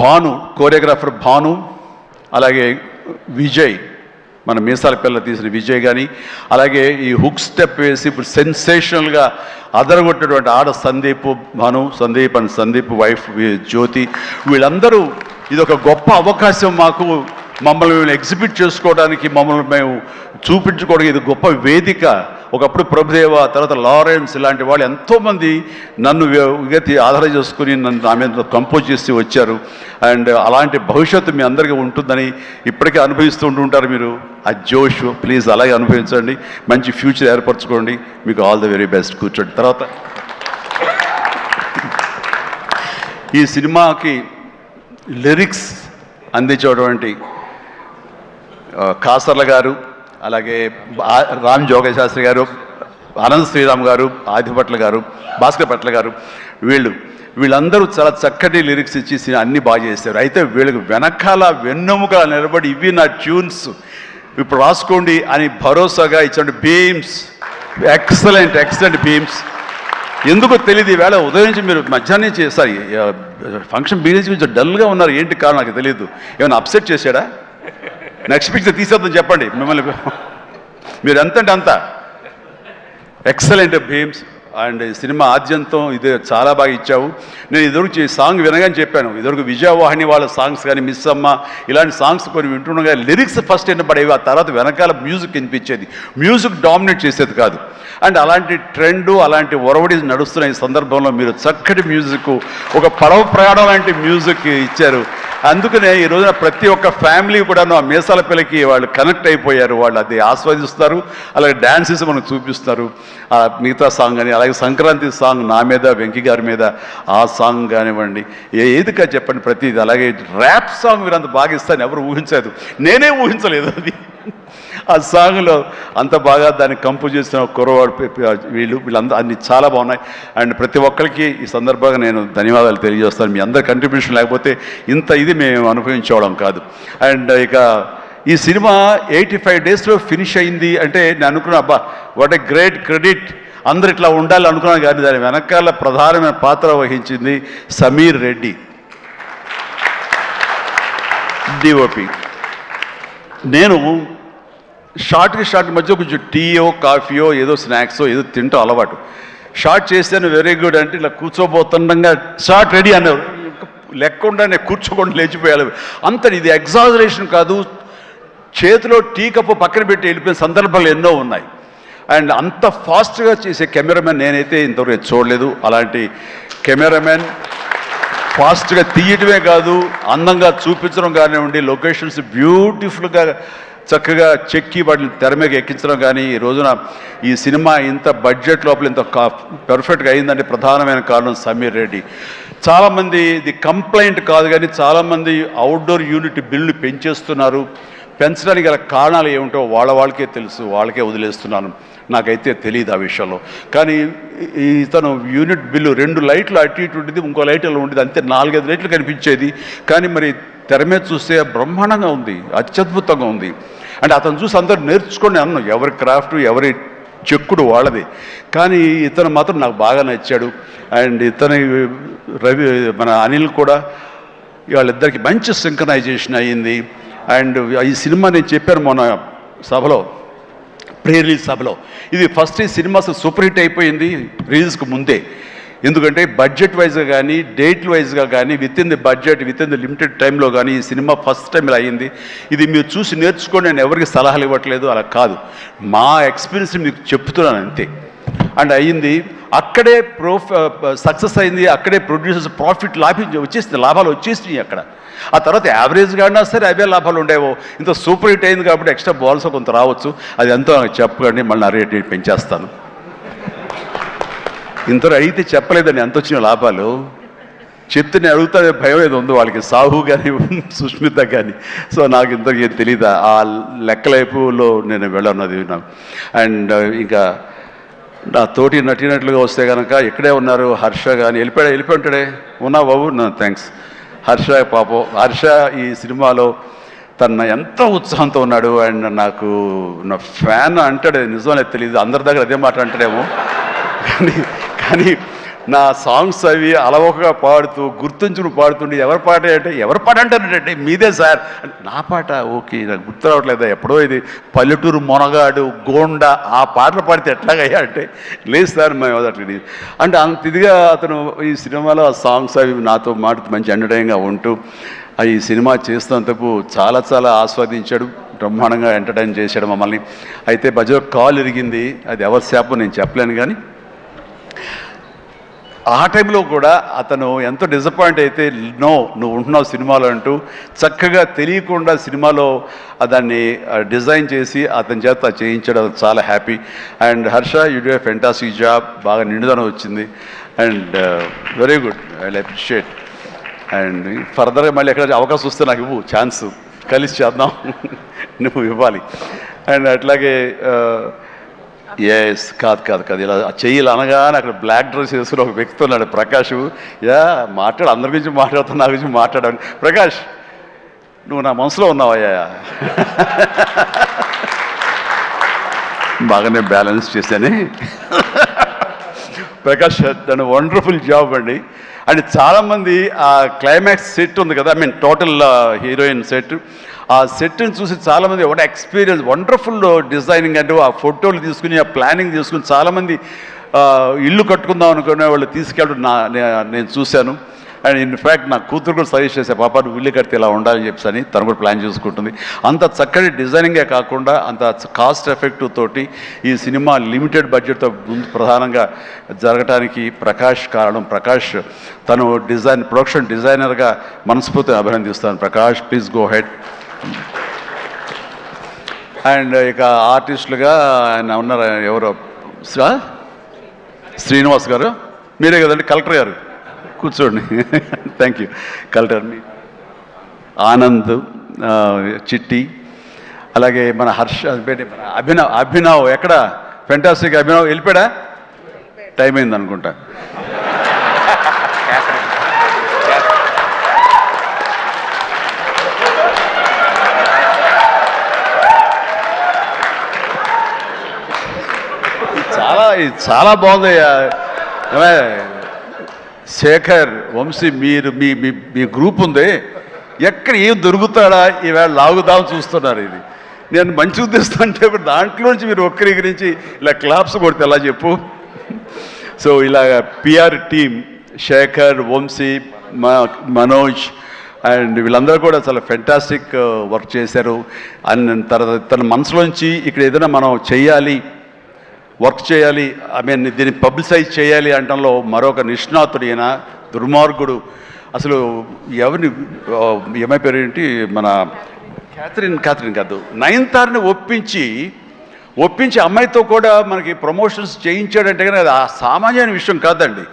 భాను, కోరియోగ్రాఫర్ భాను, అలాగే విజయ్, మన మీసాల పిల్ల తీసిన విజయ్ కానీ, అలాగే ఈ హుక్ స్టెప్ వేసి ఇప్పుడు సెన్సేషనల్గా అదరగొట్టేటువంటి ఆడ సందీప్, భాను సందీప్ అండ్ సందీప్ వైఫ్ జ్యోతి, వీళ్ళందరూ ఇది ఒక గొప్ప అవకాశం మాకు, మమ్మల్ని మేము ఎగ్జిబిట్ చేసుకోవడానికి, మమ్మల్ని మేము చూపించుకోవడానికి ఇది గొప్ప వేదిక. ఒకప్పుడు ప్రభుదేవ, తర్వాత లారెన్స్ ఇలాంటి వాళ్ళు ఎంతోమంది నన్ను ఆధార చేసుకుని నన్ను నా మీద కంపోజ్ చేసి వచ్చారు. అండ్ అలాంటి భవిష్యత్తు మీ అందరికీ ఉంటుందని ఇప్పటికే అనుభవిస్తూ ఉంటుంటారు మీరు. ఆ జోష్ ప్లీజ్ అలాగే అనుభవించండి, మంచి ఫ్యూచర్ ఏర్పరచుకోండి. మీకు ఆల్ ద వెరీ బెస్ట్. కూర్చోండి. తర్వాత ఈ సినిమాకి లిరిక్స్ అందించేటువంటి కాసర్ల గారు, అలాగే రామ్ జోగయ్య శాస్త్రి గారు, అనంత శ్రీరామ్ గారు, ఆదిపట్ల గారు, భాస్కర్ పట్ల గారు, వీళ్ళందరూ చాలా చక్కటి లిరిక్స్ ఇచ్చి అన్నీ బాగా చేశారు. అయితే వీళ్ళకి వెనకాల వెన్నెముకలా నిలబడి ఇవి నా ట్యూన్స్ ఇప్పుడు రాసుకోండి అని భరోసాగా ఇచ్చిన బీమ్స్, ఎక్సలెంట్ బీమ్స్. ఎందుకో తెలియదు, ఈవేళ ఉదయం నుంచి మీరు మధ్యాహ్నం నుంచి సారీ ఫంక్షన్ బీన్స్ కొంచెం డల్గా ఉన్నారు, ఏంటి కారణం నాకు తెలియదు. ఏమైనా అప్సెట్ చేశాడా? నెక్స్ట్ పిక్చర్ తీసేద్దాం చెప్పండి, మిమ్మల్ని మీరు ఎంత అంటే అంత. ఎక్సలెంట్ భీమ్స్. అండ్ సినిమా ఆద్యంతం ఇదే చాలా బాగా ఇచ్చావు. నేను ఇదివరకు సాంగ్ వినగానే చెప్పాను, ఇదివరకు విజయవాహిని వాళ్ళ సాంగ్స్ కానీ, మిస్ అమ్మ ఇలాంటి సాంగ్స్ కొన్ని వింటుండగా లిరిక్స్ ఫస్ట్ వినపడేవి, ఆ తర్వాత వెనకాల మ్యూజిక్ వినిపించేది, మ్యూజిక్ డామినేట్ చేసేది కాదు. అండ్ అలాంటి ట్రెండు, అలాంటి ఒరవడి నడుస్తున్న ఈ సందర్భంలో మీరు చక్కటి మ్యూజిక్, ఒక పడవ ప్రయాణం లాంటి మ్యూజిక్ ఇచ్చారు. అందుకనే ఈ రోజున ప్రతి ఒక్క ఫ్యామిలీ కూడా ఆ మీసాల పిల్లకి వాళ్ళు కనెక్ట్ అయిపోయారు, వాళ్ళు అది ఆస్వాదిస్తారు, అలాగే డ్యాన్సెస్ మనకు చూపిస్తారు. మిగతా సాంగ్ కానీ, అలాగే సంక్రాంతి సాంగ్ నా మీద వెంకీ గారి మీద ఆ సాంగ్ కానివ్వండి, ఏదిగా చెప్పండి ప్రతిది. అలాగే ర్యాప్ సాంగ్ మీరు అంత బాగా ఇస్తాను ఎవరు ఊహించలేదు, నేనే ఊహించలేదు అది. ఆ సాంగ్లో అంత బాగా దాన్ని కంపోజ్ చేసిన కుర్రవాడు వీళ్ళందరూ అన్ని చాలా బాగున్నాయి. అండ్ ప్రతి ఒక్కరికి ఈ సందర్భంగా నేను ధన్యవాదాలు తెలియజేస్తాను. మీ అందరి కంట్రిబ్యూషన్ లేకపోతే ఇంత ఇది మేము అనుభవించడం కాదు. అండ్ ఇక ఈ సినిమా 85 డేస్లో ఫినిష్ అయింది అంటే నేను అనుకున్నా, అబ్బా వాట్ ఏ గ్రేట్ క్రెడిట్, అందరు ఇట్లా ఉండాలి అనుకున్నాను. కానీ దాని వెనకాల ప్రధానమైన పాత్ర వహించింది సమీర్ రెడ్డి, డిఓపి. నేను షార్ట్ మధ్య కొంచెం టీయో కాఫీయో ఏదో స్నాక్సో ఏదో తింటూ అలవాటు. షార్ట్ చేశాను, వెరీ గుడ్ అంటే ఇలా కూర్చోబోతుండగా షార్ట్ రెడీ అన్నారు, లెక్కకుండా నేను కూర్చోకుండా లేచిపోయాలి. అంత ఇది ఎగ్జాజరేషన్ కాదు, చేతిలో టీ కప్పు పక్కన పెట్టి వెళ్ళిపోయిన సందర్భాలు ఎన్నో ఉన్నాయి. అండ్ అంత ఫాస్ట్గా చేసే కెమెరామెన్ నేనైతే ఇంతవరకు చూడలేదు. అలాంటి కెమెరామెన్ ఫాస్ట్గా తీయటమే కాదు, అందంగా చూపించడం కానివ్వండి, లొకేషన్స్ బ్యూటిఫుల్గా చక్కగా చెక్కి వాటిని తెర మీద ఎక్కించడం కానీ, ఈ రోజున ఈ సినిమా ఇంత బడ్జెట్ లోపల ఇంత పర్ఫెక్ట్గా అయిందంటే ప్రధానమైన కారణం సమీర్ రెడ్డి. చాలామంది ఇది కంప్లైంట్ కాదు కానీ చాలామంది అవుట్డోర్ యూనిట్ బిల్లు పెంచేస్తున్నారు. పెంచడానికి గల కారణాలు ఏమిటో వాళ్ళకే తెలుసు, వాళ్ళకే వదిలేస్తున్నాను, నాకైతే తెలియదు ఆ విషయంలో. కానీ ఇతను యూనిట్ బిల్లు 2 లైట్లు అటు ఇటు ఉండేది, ఇంకో లైట్ అలా ఉండేది, అంతే 4-5 లైట్లు కనిపించేది. కానీ మరి తెర మీద చూస్తే బ్రహ్మాండంగా ఉంది, అత్యద్భుతంగా ఉంది. అంటే అతను చూసి అందరూ నేర్చుకోండి అన్నాను, ఎవరి క్రాఫ్ట్ ఎవరి చెక్కుడు వాళ్ళది. కానీ ఇతను మాత్రం నాకు బాగా నచ్చాడు. అండ్ ఇతని మన అనిల్ కూడా, వాళ్ళిద్దరికి మంచి సింక్రనైజేషన్ అయ్యింది. అండ్ ఈ సినిమా నేను చెప్పాను మొన్న సభలో, ప్రీ రిలీజ్ సభలో, ఇది ఫస్ట్ ఈ సినిమా సూపర్ హిట్ అయిపోయింది రిలీజ్కి ముందే. ఎందుకంటే బడ్జెట్ వైజ్గా కానీ, డేట్ వైజ్గా కానీ, with in the budget, with in the limited టైంలో కానీ ఈ సినిమా ఫస్ట్ టైం ఇలా అయ్యింది. ఇది మీరు చూసి నేర్చుకొని నేను ఎవరికి సలహాలు ఇవ్వట్లేదు, అలా కాదు, మా ఎక్స్పీరియన్స్ మీకు చెప్తున్నాను అంతే. అండ్ అయ్యింది, అక్కడే సక్సెస్ అయింది, అక్కడే ప్రొడ్యూసర్స్ ప్రాఫిట్ లాభాలు వచ్చేసినాయి అక్కడ. ఆ తర్వాత యావరేజ్గా అయినా సరే అవే లాభాలు ఉండేవో. ఇంత సూపర్ హిట్ అయింది కాబట్టి ఎక్స్ట్రా బాల్స్ కొంత రావచ్చు, అది ఎంతో చెప్పకండి, మళ్ళీ నా రేట్ పెంచేస్తాను. ఇంత అయితే చెప్పలేదండి ఎంత వచ్చిన లాభాలు, చెప్తే నేను అడుగుతానే భయం ఏదో ఉంది వాళ్ళకి, సాహు కానీ సుష్మిత కానీ. సో నాకు ఇంతకీ తెలియదు, ఆ లెక్కలైపులో నేను వెళ్ళన్నది నాకు. అండ్ ఇంకా నా తోటి నటినట్లుగా వస్తే కనుక ఇక్కడే ఉన్నారు హర్ష కానీ, వెళ్ళిపోయి ఉంటాడే, ఉన్నా బాబు నా థ్యాంక్స్. హర్ష పాపం, హర్ష ఈ సినిమాలో తన ఎంత ఉత్సాహంతో ఉన్నాడు. అండ్ నాకు నా ఫ్యాన్ అంటాడు, నిజమే తెలియదు, అందరి దగ్గర అదే మాట అంటాడేమో, కానీ నా సాంగ్స్ అవి అలవకగా పాడుతూ గుర్తుంచుకుని పాడుతుండే, ఎవరి పాట అంటే ఎవరి పాట అంటారంటే మీదే సార్, నా పాట ఓకే నాకు గుర్తు రావట్లేదా, ఎప్పుడో ఇది పల్లెటూరు మొనగాడు గోండా ఆ పాటలు పాడితే ఎట్లాగయ్యా అంటే, లేదు సార్ మేము అట్లా అంటే అంత ఇదిగా అతను ఈ సినిమాలో ఆ సాంగ్స్ అవి నాతో మాట మంచి ఎంటర్టైన్గా ఉంటూ ఈ సినిమా చేస్తున్నందుకు చాలా చాలా ఆస్వాదించాడు, బ్రహ్మాండంగా ఎంటర్టైన్ చేశాడు మమ్మల్ని. అయితే మధ్యలో కాల్ ఇరిగింది, అది ఎవరి శాపం నేను చెప్పలేను, కానీ ఆ టైంలో కూడా అతను ఎంతో డిసప్పాయింట్ అయితే, నో నువ్వు ఉంటున్నావు సినిమాలో అంటూ చక్కగా తెలియకుండా సినిమాలో దాన్ని డిజైన్ చేసి అతని చేత చేయించడం చాలా happy. And Harsha you do a fantastic job, బాగా నిండుదనం వచ్చింది. And very good, I appreciate. And ఫర్దర్గా మళ్ళీ ఎక్కడ అవకాశం వస్తే నాకు ఇవ్వు, ఛాన్స్ కలిసి చేద్దాం, నువ్వు ఇవ్వాలి. అండ్ అట్లాగే ఎస్ కాదు ఇలా చెయ్యాలి అనగానే అక్కడ బ్లాక్ డ్రెస్ వేసుకుని ఒక వ్యక్తి ఉన్నాడు, ప్రకాష్. మాట్లాడు, అందరి గురించి మాట్లాడుతున్నా, నా గురించి మాట్లాడాను. ప్రకాష్ నువ్వు నా మనసులో ఉన్నావయ్యా, బాగానే బ్యాలెన్స్ చేశానే. ప్రకాష్ తను వండర్ఫుల్ జాబ్ అండి. అండ్ చాలామంది ఆ క్లైమాక్స్ సెట్ ఉంది కదా, I mean total heroine set, ఆ సెట్ని చూసి చాలామంది ఒక ఎక్స్పీరియన్స్, వండర్ఫుల్ డిజైనింగ్ అంటే ఆ ఫోటోలు తీసుకుని ఆ ప్లానింగ్ తీసుకుని చాలామంది ఇల్లు కట్టుకుందాం అనుకునే వాళ్ళు తీసుకెళ్ళడం నేను చూశాను. అండ్ ఇన్ఫ్యాక్ట్ నా కూతురు కూడా సజెస్ట్ చేసే, పాప నువ్వు ఇల్లు కడితే ఇలా ఉండాలని చెప్పని తను కూడా ప్లాన్ చేసుకుంటుంది. అంత చక్కటి డిజైనింగే కాకుండా అంత కాస్ట్ ఎఫెక్టివ్ తోటి ఈ సినిమా లిమిటెడ్ బడ్జెట్తో ముందు ప్రధానంగా జరగటానికి ప్రకాష్ కారణం. ప్రకాష్ తను ప్రొడక్షన్ డిజైనర్గా మనస్ఫూర్తిగా అభినందిస్తాను. Prakash please go head. And ఇక ఆర్టిస్టులుగా ఆయన ఉన్నారు, ఎవరో శ్రీనివాస్ గారు, మీరే కదండి కలెక్టర్ గారు, కూర్చోండి. Thank you. కలెక్టర్ ఆనంద్, చిట్టి, అలాగే మన హర్ష, అభినవ్ ఎక్కడ ఫెంటాస్టిక్ అభినవ్ వెళ్ళిపోయాడా, టైం అయింది అనుకుంటా. చాలా బాగుందయ్యా. శేఖర్, వంశీ, మీరు మీ గ్రూప్ ఉంది, ఎక్కడ ఏం దొరుకుతాడా ఈవేళ లాగుదాం చూస్తున్నారు. ఇది నేను మంచి ఉద్దేశం అంటే దాంట్లోంచి మీరు ఒక్కరి గురించి ఇలా క్లాప్స్ కొడితే ఎలా చెప్పు. సో ఇలా PR team Shekhar, Vamsi, Manoj and వీళ్ళందరూ కూడా చాలా ఫెంటాస్టిక్ వర్క్ చేశారు. అండ్ తర్వాత తన మనసులోంచి ఇక్కడ ఏదైనా మనం వర్క్ చేయాలి, ఐ మీన్ దీన్ని పబ్లిసైజ్ చేయాలి అంటంలో మరొక నిష్ణాతుడు ఈయన, దుర్మార్గుడు. అసలు ఎవరిని ఏమై పేరు ఏంటి, మన క్యాథరిన్ కాదు, నయనతారని ఒప్పించి అమ్మాయితో కూడా మనకి ప్రమోషన్స్ చేయించాడంటే కానీ అది ఆ సామాన్యమైన విషయం కాదండి.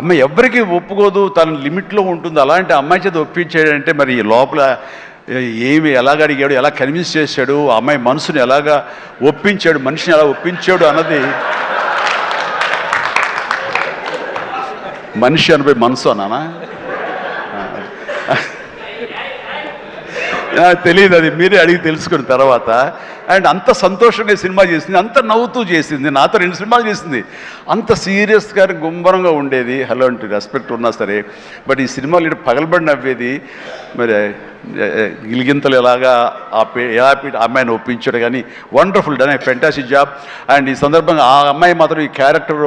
అమ్మాయి ఎవరికి ఒప్పుకోదు, తన లిమిట్లో ఉంటుంది. అలాంటి అమ్మాయి చేత ఒప్పించాడంటే మరి లోపల ఏమి ఎలాగ అడిగాడు, ఎలా కన్విన్స్ చేశాడు, ఆ అమ్మాయి మనసుని ఎలాగా ఒప్పించాడు, మనిషిని ఎలా ఒప్పించాడు అన్నది, మనిషి అనిపోయి మనసు అన్నానా తెలియదు, అది మీరే అడిగి తెలుసుకున్న తర్వాత. అండ్ అంత సంతోషంగా సినిమా చేసింది, అంత నవ్వుతూ చేసింది, నాతో 2 సినిమాలు చేసింది. అంత సీరియస్గా గుంభరంగా ఉండేది, హలో అంటే రెస్పెక్ట్ ఉన్నా సరే. బట్ ఈ సినిమాలో పగలబడి నవ్వేది. మరి గిలిగింతలు ఎలాగా అమ్మాయిని ఒప్పించాడు, కానీ wonderful done, fantastic job. And ఈ సందర్భంగా ఆ అమ్మాయి మాత్రం ఈ క్యారెక్టర్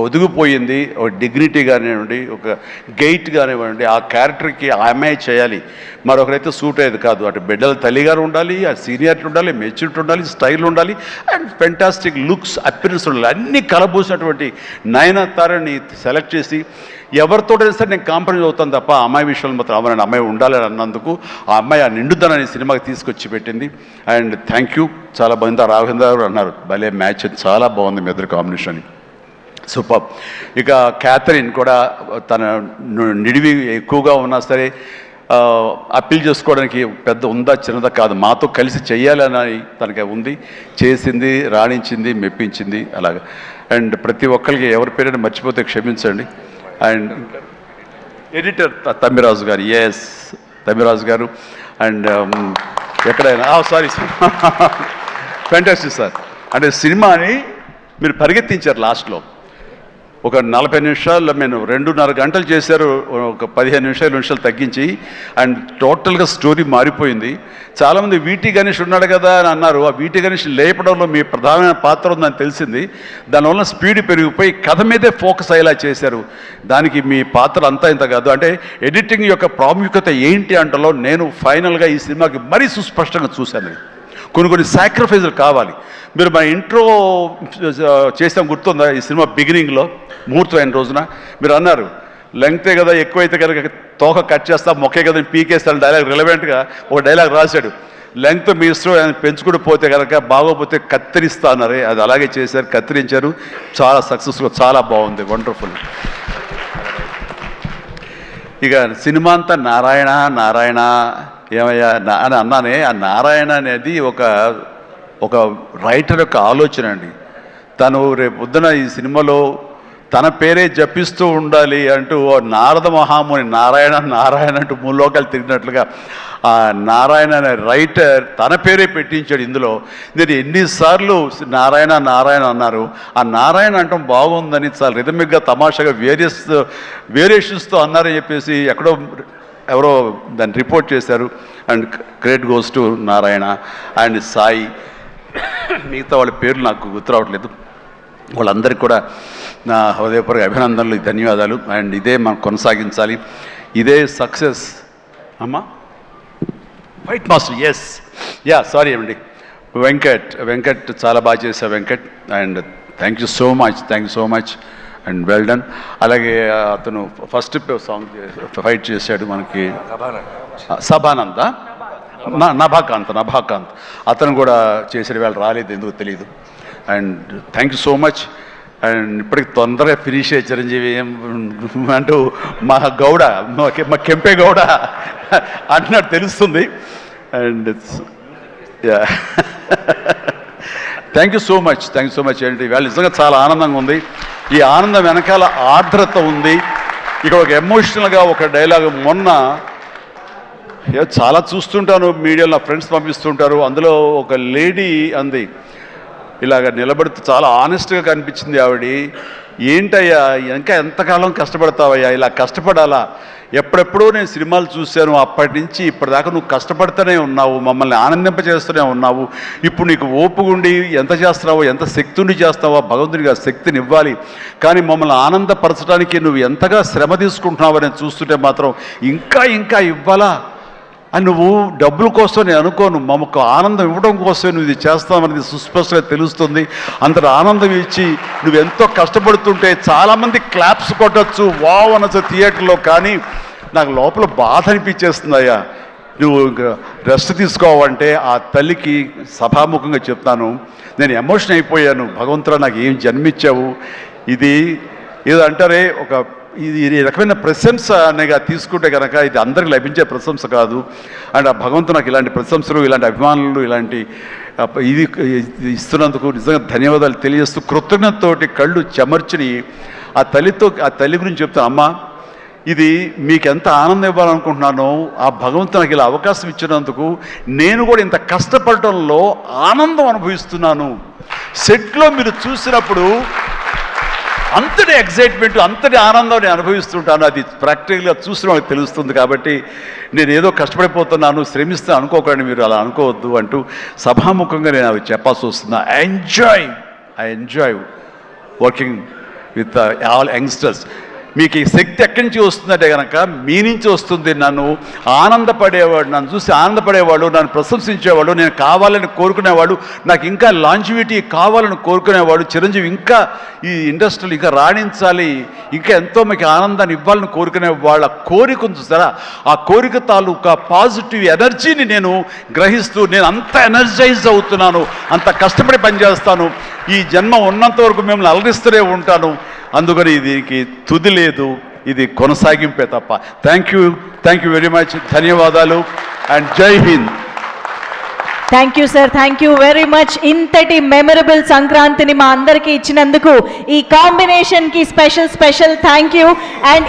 ఒదిగిపోయింది. ఒక డిగ్నిటీ కానివ్వండి, ఒక గెయిట్ కానివ్వండి, ఆ క్యారెక్టర్కి ఆ అమ్మాయి చేయాలి, మరొకరైతే సూట్ అయ్యేది కాదు. అటు బిడ్డల తల్లిగారు ఉండాలి, ఆ సీనియారిటీ ఉండాలి, మెచ్యూరిటీ ఉండాలి, స్టైల్ ఉండాలి, అండ్ ఫెంటాస్టిక్ లుక్స్, అపిరెన్స్ ఉండాలి. అన్నీ కలబోసినటువంటి నయనతారని సెలెక్ట్ చేసి ఎవరితోటైనా సరే నేను కాంప్రమైజ్ అవుతాను తప్ప అమ్మాయి విషయంలో మాత్రం అమ్మాయి అమ్మాయి ఉండాలని అన్నందుకు ఆ అమ్మాయి ఆ నిండుదనాన్ని సినిమాకి తీసుకొచ్చి పెట్టింది. And thank you. చాలా బాగుంది. రాఘవేంద్ర గారు అన్నారు భలే మ్యాచ్, చాలా బాగుంది మీ ఇద్దరు కాంబినేషన్. సూపర్. ఇక క్యాథరిన్ కూడా తన నిడివి ఎక్కువగా ఉన్నా సరే అప్పీల్ చేసుకోవడానికి పెద్ద ఉందా చిన్నదా కాదు, మాతో కలిసి చెయ్యాలని తనకి ఉంది, చేసింది, రాణించింది, మెప్పించింది అలాగా. అండ్ ప్రతి ఒక్కరికి ఎవరి పేరైనా మర్చిపోతే క్షమించండి. అండ్ ఎడిటర్ తమ్మిరాజు గారు, ఎస్ తమ్మిరాజు గారు. అండ్ ఎక్కడైనా సారీ ఫ్యాంటాస్టిక్ సార్. అంటే సినిమాని మీరు పరిగెత్తించారు లాస్ట్లో. ఒక 40 నిమిషాల్లో నేను 2.5 గంటలు చేశారు, ఒక 15 నిమిషాలు తగ్గించి. అండ్ టోటల్గా స్టోరీ మారిపోయింది. చాలామంది వీటి గణేష్ ఉన్నాడు కదా అని అన్నారు. ఆ వీటి గణేష్ లేపడంలో మీ ప్రధానమైన పాత్ర ఉందని తెలిసింది. దానివల్ల స్పీడ్ పెరిగిపోయి కథ మీదే ఫోకస్ అయ్యేలా చేశారు. దానికి మీ పాత్ర అంతా ఇంత కాదు. అంటే ఎడిటింగ్ యొక్క ప్రాముఖ్యత ఏంటి అంటలో నేను ఫైనల్గా ఈ సినిమాకి మరీ సుస్పష్టంగా చూశాను. కొన్ని సాక్రిఫైజులు కావాలి. మీరు మన ఇంట్రో చేసాం గుర్తుందా? ఈ సినిమా బిగినింగ్లో ముహూర్తం అయిన రోజున మీరు అన్నారు, లెంగ్తే కదా ఎక్కువైతే కనుక తోక కట్ చేస్తా, మొక్కే కదా పీకేస్తాను డైలాగ్. రిలవెంట్గా ఒక డైలాగ్ రాశాడు, లెంగ్త్ మీ ఇష్టం ఆయన పెంచుకుంటూ పోతే కనుక బాగోపోతే కత్తిరిస్తా అన్నారే, అది అలాగే చేశారు, కత్తిరించారు. చాలా సక్సెస్ఫుల్, చాలా బాగుంది, వండర్ఫుల్. ఇక సినిమా అంతా నారాయణ నారాయణ ఏమయ్యా అని అన్నానే. ఆ నారాయణ అనేది ఒక రైటర్ యొక్క ఆలోచన అండి. తను రేపు పొద్దున ఈ సినిమాలో తన పేరే జపిస్తూ ఉండాలి అంటూ నారద మహాముని నారాయణ నారాయణ అంటూ మూలోకాలు తిరిగినట్లుగా ఆ నారాయణ అనే రైటర్ తన పేరే పెట్టించాడు ఇందులో. నేను ఎన్నిసార్లు నారాయణ నారాయణ అన్నారు. ఆ నారాయణ అంటాం బాగుందని చాలా రిథమిక్గా తమాషాగా వేరియేషన్స్తో అన్నారని చెప్పేసి ఎవరో దాన్ని రిపోర్ట్ చేశారు. And credit goes to Narayana and Sai. మిగతా వాళ్ళ పేర్లు నాకు గుర్తురావట్లేదు. వాళ్ళందరికీ కూడా నా హృదయపూర్వక అభినందనలు, ధన్యవాదాలు. అండ్ ఇదే మనం కొనసాగించాలి, ఇదే సక్సెస్. అమ్మా వైట్ మాస్టర్, ఎస్ సారీ అండి, వెంకట్ చాలా బాగా చేశారు Venkat. And thank you so much and well done. అలాగే అతను ఫస్ట్ సాంగ్ ఫైట్ చేశాడు మనకి సభానంద, నభాకాంత్ అతను కూడా చేసాడు. వేళ రాలేదు, ఎందుకు తెలియదు. And thank you so much. And ఇప్పటికి తొందరగా ఫినిష్ అయ్యే చిరంజీవి అంటూ మా గౌడ, మా కెంపే గౌడ అంటున్నట్టు తెలుస్తుంది. And thank you so much ఏంటి వేళ నిజంగా చాలా ఆనందంగా ఉంది. ఈ ఆనందం వెనకాల ఆర్ద్రత ఉంది. ఇక్కడ ఒక ఎమోషనల్గా ఒక డైలాగ్ మొన్న చాలా చూస్తుంటాను మీడియాలో, నా ఫ్రెండ్స్ పంపిస్తుంటారు. అందులో ఒక లేడీ అంది, ఇలాగ నిలబడితే చాలా ఆనెస్ట్గా కనిపించింది ఆవిడ. ఏంటయ్యా ఇంకా ఎంతకాలం కష్టపడతావయ్యా, ఇలా కష్టపడాలా? ఎప్పుడెప్పుడో నేను సినిమాలు చూశాను, అప్పటి నుంచి ఇప్పటిదాకా నువ్వు కష్టపడుతూనే ఉన్నావు, మమ్మల్ని ఆనందింపజేస్తూనే ఉన్నావు. ఇప్పుడు నీకు ఓపుగుండి ఎంత చేస్తున్నావో, ఎంత శక్తిని చేస్తావో, భగవంతుడికి ఆ శక్తిని ఇవ్వాలి. కానీ మమ్మల్ని ఆనందపరచడానికి నువ్వు ఎంతగా శ్రమ తీసుకుంటున్నావు అని చూస్తుంటే మాత్రం ఇంకా ఇవ్వాలా అని నువ్వు డబ్బుల కోసం నేను అనుకోను, మమ్మకు ఆనందం ఇవ్వడం కోసమే నువ్వు ఇది చేస్తావనేది సుస్పష్టంగా తెలుస్తుంది. అంత ఆనందం ఇచ్చి నువ్వు ఎంతో కష్టపడుతుంటే చాలామంది క్లాప్స్ కొట్టచ్చు, వావ్ అనొచ్చు థియేటర్లో. కానీ నాకు లోపల బాధ అనిపించేస్తుంది. అయ్యా నువ్వు రెస్ట్ తీసుకోవాలంటే ఆ తల్లికి సభాముఖంగా చెప్తాను, నేను ఎమోషన్ అయిపోయాను. భగవంతుడా నాకు ఏం జన్మించావు. ఇది ఏదో అంటారే, ఇది రకమైన ప్రశంస అనేగా తీసుకుంటే కనుక ఇది అందరికి లభించే ప్రశంస కాదు. అండ్ ఆ భగవంతుడు నాకు ఇలాంటి ప్రశంసలు, ఇలాంటి అభిమానులు, ఇలాంటి ఇది ఇస్తున్నందుకు నిజంగా ధన్యవాదాలు తెలియజేస్తూ కృతజ్ఞతతోటి కళ్ళు చెమర్చిని ఆ తల్లి గురించి చెప్తాను. అమ్మ, ఇది మీకు ఎంత ఆనందం ఇవ్వాలనుకుంటున్నానో ఆ భగవంతుడు నాకు ఇలా అవకాశం ఇచ్చినందుకు నేను కూడా ఇంత కష్టపడటంలో ఆనందం అనుభవిస్తున్నాను. సెట్లో మీరు చూసినప్పుడు అంతటి ఎగ్జైట్మెంట్, అంతటి ఆనందం నేను అనుభవిస్తుంటాను. అది ప్రాక్టికల్గా చూసిన వాళ్ళకి తెలుస్తుంది. కాబట్టి నేను ఏదో కష్టపడిపోతున్నాను, శ్రమిస్తే అనుకోకండి, మీరు అలా అనుకోవద్దు అంటూ సభాముఖంగా నేను అవి చెప్పాల్సి వస్తుంది. I enjoy working with all youngsters. మీకు ఈ శక్తి ఎక్కడి నుంచి వస్తుందంటే కనుక మీ నుంచి వస్తుంది. నన్ను ఆనందపడేవాడు, నన్ను చూసి ఆనందపడేవాడు, నన్ను ప్రశంసించేవాడు, నేను కావాలని కోరుకునేవాడు, నాకు ఇంకా లాంజివిటీ కావాలని కోరుకునేవాడు, చిరంజీవి ఇంకా ఈ ఇండస్ట్రీలో ఇంకా రాణించాలి, ఇంకా ఎంతో మీకు ఆనందాన్ని ఇవ్వాలని కోరుకునే వాళ్ళ కోరిక ఉంది చూసారా, ఆ కోరిక తాలూకా పాజిటివ్ ఎనర్జీని నేను గ్రహిస్తూ నేను అంత ఎనర్జైజ్ అవుతున్నాను, అంత కష్టపడి పనిచేస్తాను. ఈ జన్మ ఉన్నంత వరకు మిమ్మల్ని అలరిస్తూనే ఉంటాను. అందుకని దీనికి తుది లేదు, ఇది కొనసాగింపే తప్ప. Thank you very much. ధన్యవాదాలు అండ్ జై Hind. Thank you sir, thank you very much. ఇంతటి మెమరబుల్ సంక్రాంతిని మా అందరికీ ఇచ్చినందుకు ఈ కాంబినేషన్కి స్పెషల్ థ్యాంక్ యూ. అండ్